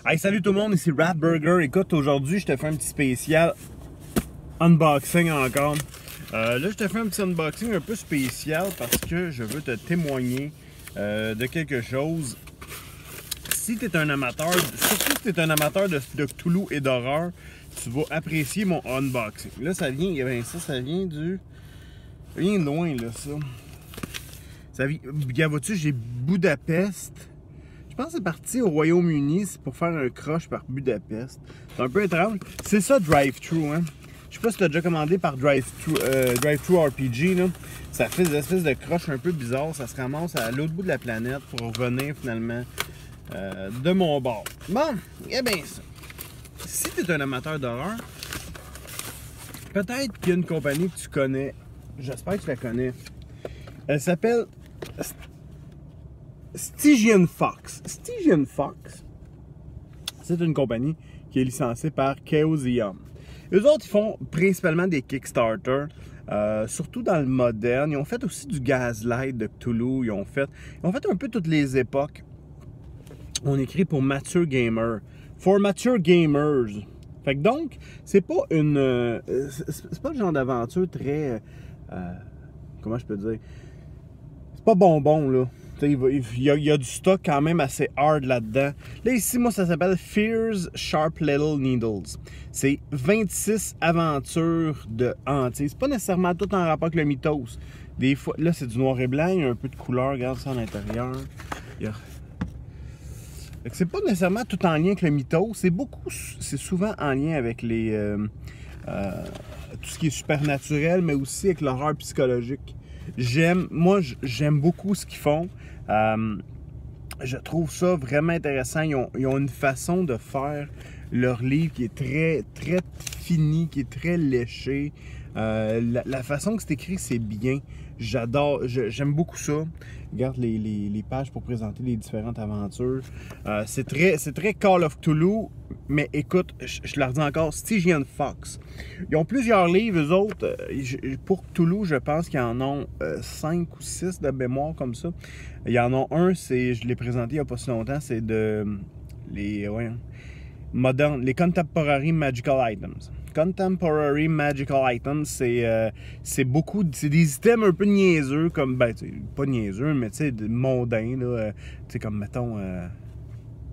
Hey, salut tout le monde, ici Rat Burger. Écoute, aujourd'hui, je te fais un petit spécial unboxing encore. Là, je te fais un petit unboxing un peu spécial parce que je veux te témoigner de quelque chose. Si tu es un amateur, surtout si tu es un amateur de Cthulhu et d'horreur, tu vas apprécier mon unboxing. Là, ça vient, ça vient du... Ça vient de loin, là, ça. Ça vient... Vois-tu, j'ai Budapest. Je pense que c'est parti au Royaume-Uni, c'est pour faire un crush par Budapest. C'est un peu étrange. C'est ça, Drive-Thru, hein. Je sais pas si tu as déjà commandé par Drive-Thru RPG, là. Ça fait des espèces de crush un peu bizarres. Ça se ramasse à l'autre bout de la planète pour revenir finalement de mon bord. Bon, eh bien ça. Si tu es un amateur d'horreur, peut-être qu'il y a une compagnie que tu connais. J'espère que tu la connais. Elle s'appelle Stygian Fox. Stygian Fox, c'est une compagnie qui est licenciée par Chaosium. Eux autres, ils font principalement des Kickstarter, surtout dans le moderne. Ils ont fait aussi du Gaslight de Cthulhu. Ils ont fait un peu toutes les époques. On écrit pour Mature Gamer. For Mature Gamers. Fait que donc, c'est pas une... c'est pas le genre d'aventure très... comment je peux dire? C'est pas bonbon, là. Il y a du stock quand même assez hard là-dedans. Là, ici, moi, ça s'appelle Fear's Sharp Little Needles. C'est 26 aventures de hantés. C'est pas nécessairement tout en rapport avec le mythos. Des fois, là, c'est du noir et blanc. Il y a un peu de couleur. Regarde ça à l'intérieur. C'est pas nécessairement tout en lien avec le mythos. C'est souvent en lien avec les tout ce qui est supernaturel, mais aussi avec l'horreur psychologique. Moi, j'aime beaucoup ce qu'ils font. Je trouve ça vraiment intéressant. Ils ont une façon de faire leur livre qui est très, très fini, qui est très léché. La façon que c'est écrit, c'est bien. J'adore, j'aime beaucoup ça. Regarde les pages pour présenter les différentes aventures. C'est très Call of Cthulhu, mais écoute, je leur dis encore, Stygian Fox. Ils ont plusieurs livres, eux autres. Pour Cthulhu, je pense qu'ils en ont 5 ou 6 de mémoire comme ça. Il y en a un, je l'ai présenté il n'y a pas si longtemps, c'est de les Contemporary Magical Items. Contemporary Magical Items, c'est des items un peu niaiseux, comme, pas niaiseux, mais tu sais, mondains, là, tu sais, comme, mettons,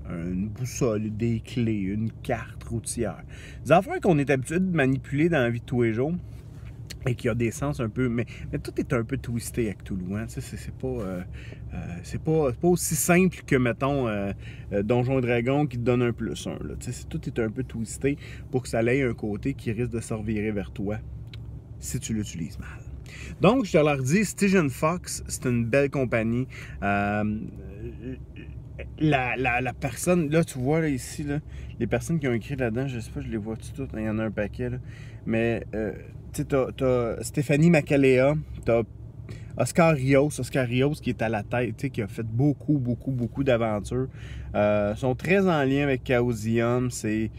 une boussole, des clés, une carte routière. Des affaires qu'on est habitué de manipuler dans la vie de tous les jours et qui a des sens un peu, mais tout est un peu twisté avec Cthulhu, hein, tu sais, c'est pas aussi simple que, mettons, Donjons et Dragons qui te donne un +1, là, tu sais, tout est un peu twisté pour que ça ait un côté qui risque de se revirer vers toi si tu l'utilises mal. Donc, je te leur dis, Stygian Fox, c'est une belle compagnie. La personne, là, tu vois, là, ici, là, les personnes qui ont écrit là-dedans, je sais pas, je les vois-tu toutes, il y en a un paquet, là, mais, tu sais, t'as Stéphanie Macalea, t'as Oscar Rios qui est à la tête, tu sais, qui a fait beaucoup d'aventures. Sont très en lien avec Chaosium, c'est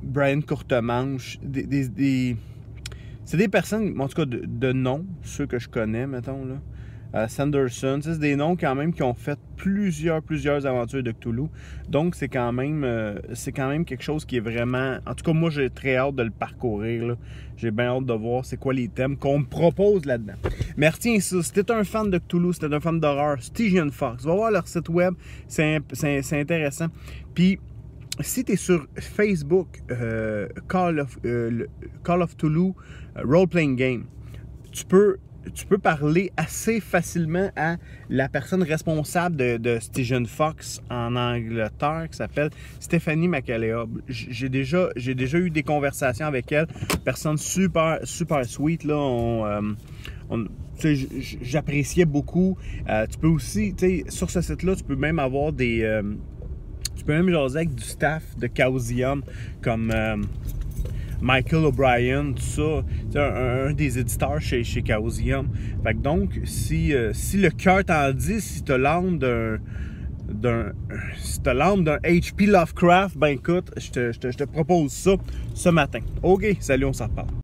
Brian Courtemanche, c'est des personnes, en tout cas de nom, ceux que je connais, mettons, là. Sanderson, c'est des noms quand même qui ont fait plusieurs aventures de Cthulhu. Donc c'est quand même quelque chose qui est vraiment... En tout cas, moi j'ai très hâte de le parcourir. J'ai bien hâte de voir c'est quoi les thèmes qu'on me propose là-dedans. Mais retiens ça, si t'es un fan de Cthulhu, si t'es un fan d'horreur, Stygian Fox, va voir leur site web, c'est intéressant. Puis si tu es sur Facebook, Call of Cthulhu Role-Playing Game, tu peux parler assez facilement à la personne responsable de Stygian Fox en Angleterre qui s'appelle Stéphanie Macalea. J'ai déjà eu des conversations avec elle. Personne super sweet, là. J'appréciais beaucoup. Tu peux aussi, sur ce site-là, tu peux même avoir des... tu peux même jaser avec du staff de Chaosium comme... Michael O'Brien, tout ça, un des éditeurs chez Chaosium. Fait que donc, si le cœur t'en dit, si t'as l'âme d'un H.P. Lovecraft, ben écoute, je te propose ça ce matin. OK, salut, on s'en reparle.